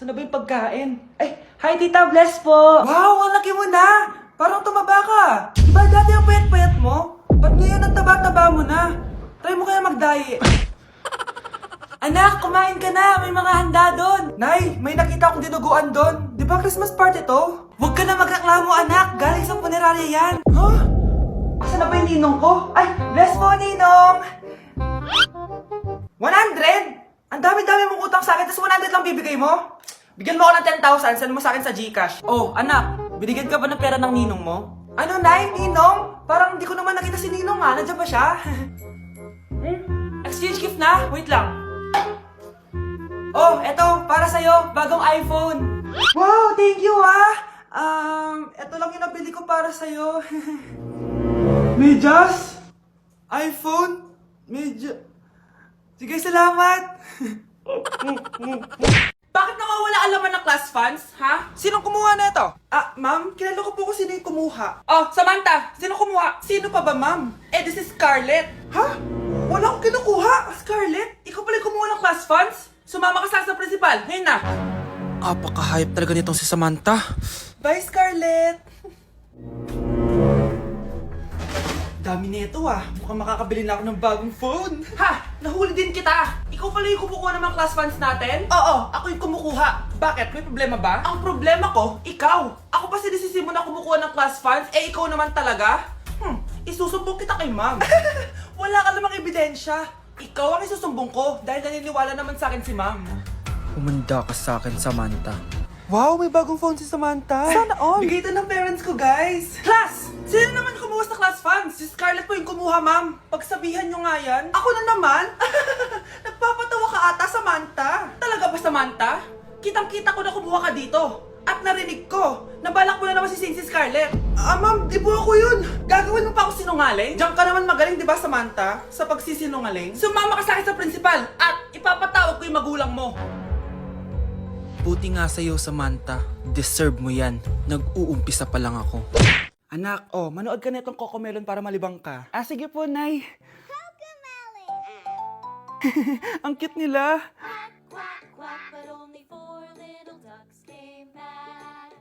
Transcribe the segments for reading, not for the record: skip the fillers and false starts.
Ano ba yung pagkain? Ay, hi Tita, bless po! Wow, ang laki mo na! Parang tumaba ka! Diba dati ang payat-payat mo? Ba't ngayon ang taba-taba mo na? Try mo kaya mag-diet. Anak, kumain ka na! May mga handa doon! Nay, may nakita akong dinuguan doon. Di ba Christmas party to? Huwag ka na magreklamo, anak! Galing sa punerarya yan! Huh? Asa na ba yung ninong ko? Ay, bless po, ninong! 100? Ang dami-dami mong utang sa akin, tapos 100 lang bibigay mo? Bigyan mo ako ng 10,000, send mo sa akin sa GCash. Oh, anak, binigyan ka ba ng pera ng ninong mo? Ano, Nay? Ninong? Parang hindi ko naman nakita si ninong ha, nandiyan ba siya? Exchange gift na? Wait lang. Oh, eto, para sa'yo, bagong iPhone. Wow, thank you eto lang yung nabili ko para sa'yo. Medyas? iPhone? Sige, salamat. Bakit nawawala ang laman ng class funds, ha? Sinong kumuha na ito? Ma'am, kilala ko po kung sino yung kumuha. Oh, Samantha, sino kumuha? Sino pa ba, ma'am? This is Scarlett. Ha? Wala akong kinukuha. Scarlett? Ikaw pala yung kumuha ng class funds? Sumama ka sa principal, ngayon na. Apaka-hype talaga nitong si Samantha. Bye, Scarlett. Dami nito mukhang makakabili na ako ng bagong phone. Ha! Nahuli din kita! Ikaw pala yung kumukuha ng mga class funds natin? Oo, ako yung kumukuha. Bakit? May problema ba? Ang problema ko, ikaw! Ako pa sinisisi mo na kumukuha ng class funds, ikaw naman talaga? Isusumbong kita kay ma'am. Wala ka namang ebidensya. Ikaw ang isusumbong ko dahil naniniwala naman sa akin si ma'am. Humanda ka sa akin, Samantha. Wow, may bagong phone si Samantha. Sana all. Bigay ito ng parents ko, guys. Class! Sino naman kumuha sa class funds? Si Scarlett po yung kumuha, ma'am. Pagsabihan nyo nga yan. Ako na naman? Nagpapatawa ka ata, Samantha. Talaga ba, Samantha? Kitang-kita ko na kumuha ka dito. At narinig ko, nabalak mo na naman si Scarlett. Ma'am, di po ako yun. Gagawin mo pa ako sinungaling? Diyan ka naman magaling, di ba, Samantha? Sa pagsisinungaling? Sumama ka sa akin sa principal at ipapatawag ko yung magulang mo. Buti nga sa'yo, Samantha. Deserve mo yan. Nag-uumpisa pa lang ako. Anak, manood ka na itong Cocomelon para malibang ka. Sige po, Nay. Ang cute nila. Quack, quack, but only four little ducks came back.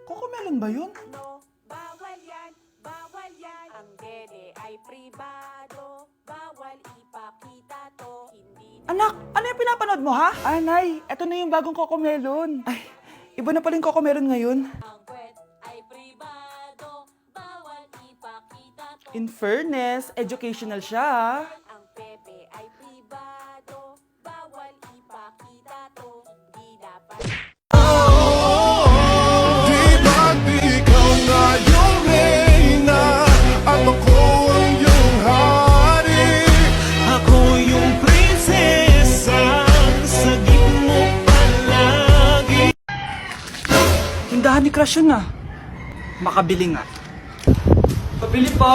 Cocomelon ba yun? No, bawal yan, bawal yan. Ang dede ay pribado, bawal ipakita to. Hindi Anak, ano yung pinapanood mo, ha? Nay, eto na yung bagong Cocomelon. Ay, iba na pala yung Cocomelon ngayon. ang kwet ay pribado, bawal ipakita to. In fairness, educational siya, ha? Ang pepe ay pribado, bawal ipakita to. Hindi dapat. Di ba't ikaw na yung reyna at ako ang iyong hari? Ako yung prinsesa, sagip mo palagi. Tindahan ni Crush yun, Makabili nga. Pabili po.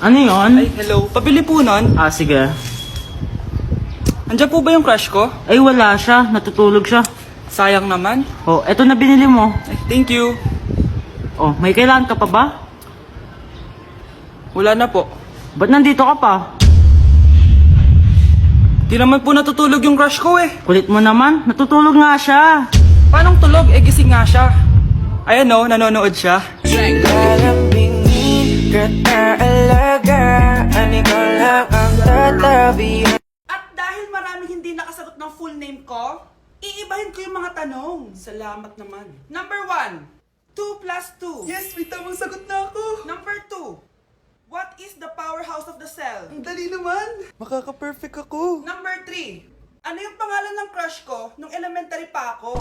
Ano yun? Ay, hello. Pabili po nun. Sige. Andiyan po ba yung crush ko? Ay, wala siya. Natutulog siya. Sayang naman. Eto na binili mo. Ay, thank you. May kailangan ka pa ba? Wala na po. Ba't nandito ka pa? Di naman po natutulog yung crush ko Kulit mo naman. Natutulog nga siya. Paanong tulog? Gising nga siya. Ayan nanonood siya. At dahil maraming hindi nakasagot ng full name ko, iibahin ko yung mga tanong. Salamat naman. Number 1, 2 plus 2. Yes, may tamang sagot na ako. Number 2, what is the powerhouse of the cell? Ang dali naman. Makaka-perfect ako. Number 3, ano yung pangalan ng crush ko nung elementary pa ako?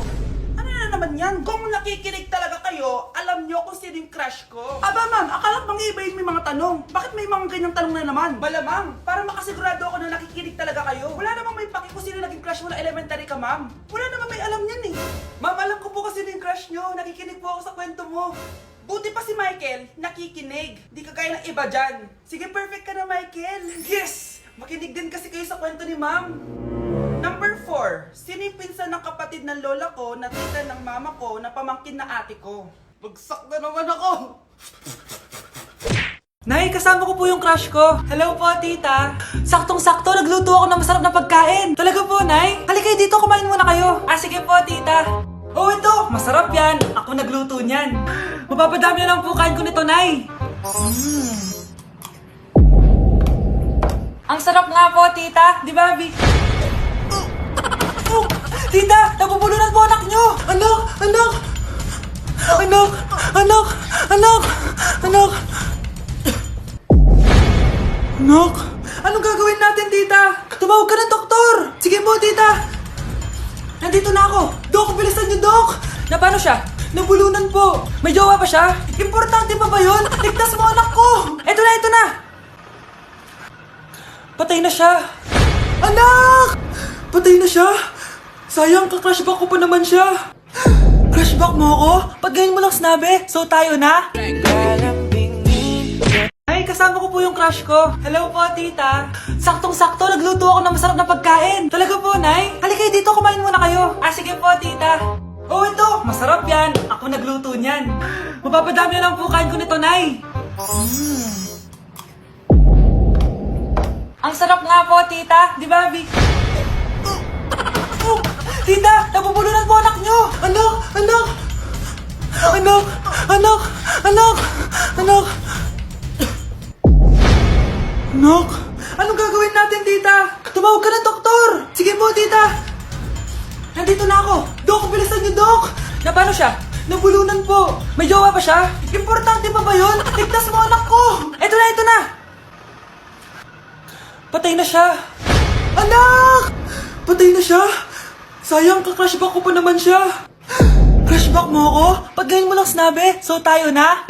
Ano na naman yan? Kung nakikinig talaga kayo, alam nyo kung sino yung crush ko. Aba ma'am, akala bang iibahin mo yung mga tanong? Bakit may mga ganyang tanong na naman? Malamang, para makasigurado ako na nakikinig talaga kayo. Wala namang may paki kung sino naging crush mo na elementary ka, ma'am. Wala namang may alam yan Ma'am, alam ko po kasi sino yung crush nyo. Nakikinig po ako sa kwento mo. Buti pa si Michael, nakikinig. Di kagaya ng iba dyan. Sige, perfect ka na, Michael. Yes! Makinig din kasi kayo sa kwento ni ma'am. Number 4, sino yung pinsan ng kapatid ng lola ko na tita ng mama ko na pamangkin na ate ko? Bagsak na naman ako! Nay, kasama ko po yung crush ko. Hello po, tita. Saktong-sakto, nagluto ako ng masarap na pagkain. Talaga po, Nay? Halika dito, kumain muna kayo. Ah, sige po, tita. Oh, ito, masarap yan. Ako nagluto niyan. Mapapadami na lang po kain ko nito, Nay. Ang sarap nga po, tita. Di ba, Bi? Oh, tita, nabubulunan po anak nyo. Anak, anak. Anak, anak, anak, anak. Anak, anong gagawin natin, tita? Tumawag ka ng doktor. Sige po, tita. Nandito na ako. Dok, bilisan niyo, Dok. Na paano siya? Nabulunan po. May jowa pa siya? Importante pa ba yun? Ligtas mo anak ko. Ito na, ito na. Patay na siya. Anak! Patay na siya? Sayang, ka-crushback ko pa naman siya. Crushback mo ako? Pag ngayon mo lang sinabi, so tayo na? Ay, kasama ko po yung crush ko. Hello po, tita. Saktong-sakto, nagluto ako ng masarap na pagkain. Talaga po, Nay? Halika dito, kumain muna kayo. Ah, sige po, tita. Oh, ito, masarap yan. Ako nagluto niyan. Mapapadami na lang po kain ko nito, Nay. Ang sarap nga po, tita. Di ba, Vic? Oh, tita, nabubulunan po anak nyo. Anak, anak. Anak, anak, anak, anak. Anak, anong gagawin natin, tita? Tumawag ka ng doktor. Sige po, tita. Nandito na ako. Dok, bilisan niyo, Dok. Na paano siya? Nabulunan po. May jowa pa siya? Importante pa ba yun? Ligtas mo anak ko. Ito na, ito na. Patay na siya. Anak! Patay na siya. Sayang, ka-crushback ko pa naman siya. Crushback mo ako? Pag ngayon mo lang sinabi, so tayo na?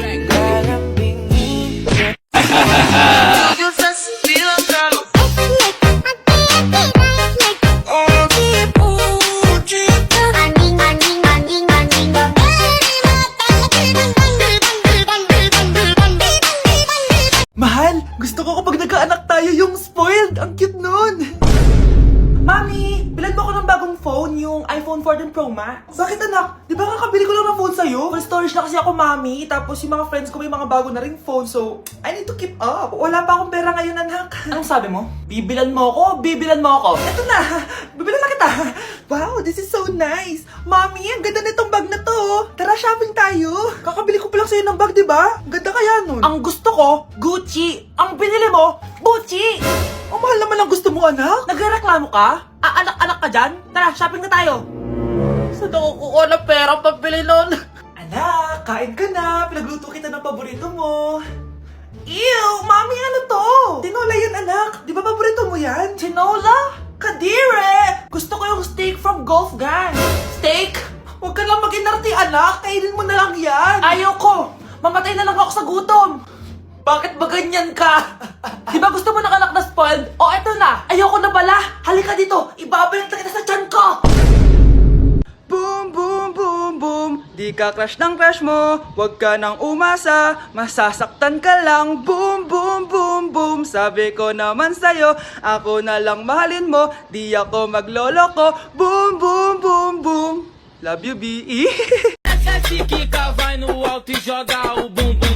Mahal, gusto ko kapag nagkaanak tayo yung spoiled. Ang cute nun. Mami, bilan mo ako ng bagong phone, yung iPhone 14 Pro Max. Bakit anak? Di ba kakabili ko lang ng phone sa'yo? Full storage na kasi ako, Mami. Tapos yung mga friends ko may mga bago na ring phone, so I need to keep up. Wala pa akong pera ngayon, anak. Anong sabi mo? Bibilan mo ako? Bibilan mo ako? Eto na, bibilan na kita. Wow, this is so nice. Mami, ang ganda nitong bag na to. Tara, shopping tayo. Kakabili ko pa lang sa'yo ng bag, di ba? Ang ganda kaya nun. Ang gusto ko, Gucci. Ang binili mo, Gucci. Ang mahal naman ang gusto mo, anak. Nagreklamo ka? Anak-anak ka dyan? Tara, shopping na tayo. Saan ako kukuha ng pera pambili nun? Anak, kain ka na. Pinagluto kita ng paborito mo. Ew, Mami, ano to? Tinola yun, anak. Di ba paborito mo yan? Tinola? Kadire! Gusto ko yung steak from Golf Gang. Steak? Huwag ka lang mag-inarti, anak. Kainin mo na lang yan. Ayoko. Mamatay na lang ako sa gutom. Bakit ba ganyan ka? Di ba gusto mo ng anak na spoiled? O eto na, ayoko na pala. Halika dito, ibabalik na kita sa tiyan ko. Boom, boom, boom, boom. Di ka crush ng crush mo. Huwag ka nang umasa. Masasaktan ka lang. Boom, boom, boom, boom. Sabi ko naman sa'yo, ako na lang mahalin mo. Di ako magloloko. Boom, boom, boom, boom. Love you, B.E. Essa chiquica vai no alto e joga o bumbum.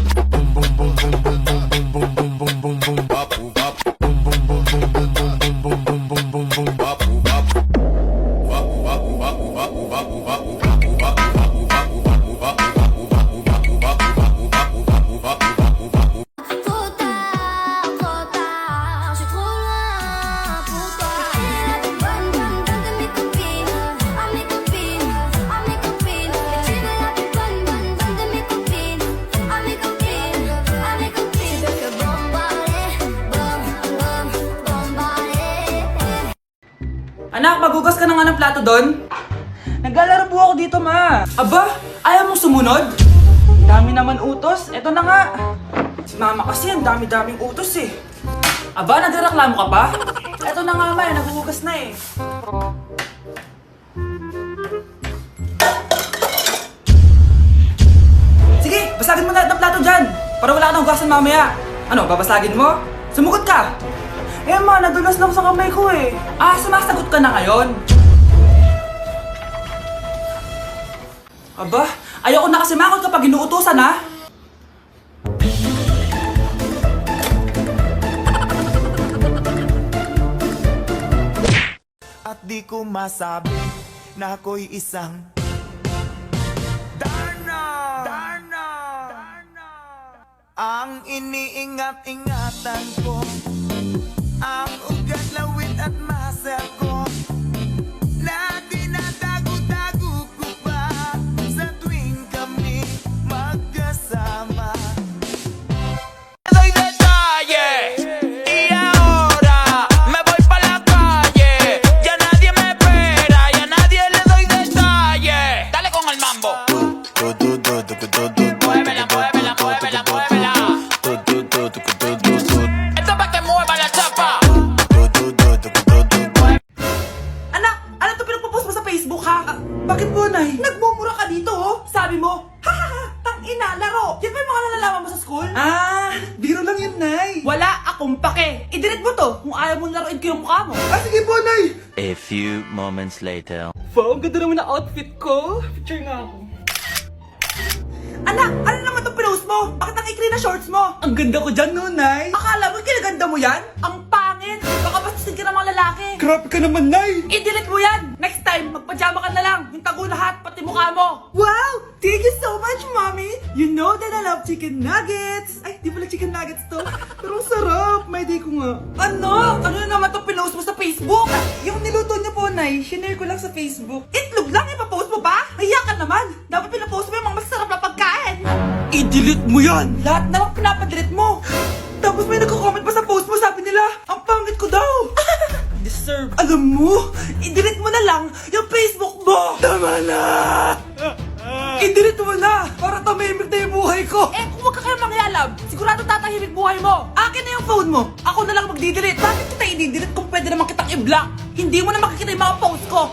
Anak, magugas ka na nga ng plato doon. Naglalaro po ako dito, ma. Aba, ayaw mong sumunod? Dami naman utos. Eto na nga. Si mama kasi, ang dami-daming utos eh. Aba, nagreklamo ka pa? Eto na nga, ma. Nagugugas na eh. Sige, basagin mo lahat ng plato dyan. Para wala ka nang hugasan mamaya. Ano, babasagin mo? Sumugot ka. Eh ma, nadulas lang sa kamay ko eh. Ah, sumasagot ka na ngayon. Aba, ayoko na kasi makot kapag inuutosan ha. At di ko masabi na ako'y isang Darna. Ang iniingat-ingatan ko, ang ugat, lawit at muscle ko, na dinadago-dago ko pa sa tuwing kami magkasama. Doy detalles y ahora me voy pa la calle. Ya nadie me espera, ya nadie le doy detalles. Dale con el mambo. Muévela, muévela, muévela, muévela. Esto es pa' que mueva la chapa. Anak, ano to pinagpo-post mo sa Facebook ha? Bakit po, Nay? Nagmumura ka dito oh. Sabi mo, ha, tang ina, laro. Yan ba yung mga nalalaman mo sa school? Ah, biro lang yun, Nay. Wala akong pake. I-delete mo to kung ayaw mong laruin ko yung mukha mo. Ah, sige po, Nay. A few moments later. Wow, ang ganda naman na outfit ko. Picture nga ako. Anak, ano naman itong pinost mo? Bakit ang ikli na shorts mo? Ang ganda ko dyan, no, Nay? Akala mo kinaganda mo yan? Ang pangit! Baka bastusin ka ng mga lalaki. Grabe ka naman, Nay! I-delete mo yan! Next time, magpajama ka na lang. Yung tago lahat, pati mukha mo. Wow! Thank you so much, Mommy! You know that I love chicken nuggets! Ay, di pala chicken nuggets to. Pero ang sarap! May day ko nga. Ano? Ano na naman itong pinost mo sa Facebook? Yung niluto niyo po, Nay, shinare ko lang sa Facebook. Itlog lang, ipapost mo pa? Hiya ka naman! Dapat pinapost mo yung mga masarap na pagkain! I-delete mo yan! Lahat na lang pinapadelete mo! Tapos may nagko-comment pa sa post mo, sabi nila, ang pangit ko daw! Deserve. Alam mo, i-delete mo na lang yung Facebook mo! Tama na! I-delete mo na! Para tumimik na yung buhay ko! Eh, kung wag ka kayo mangyalab, sigurado tatahimik buhay mo! Akin na yung phone mo! Ako na lang magdi-delete! Bakit kita i-delete kung pwede naman kitang i-block? Hindi mo na makikita yung mga post ko!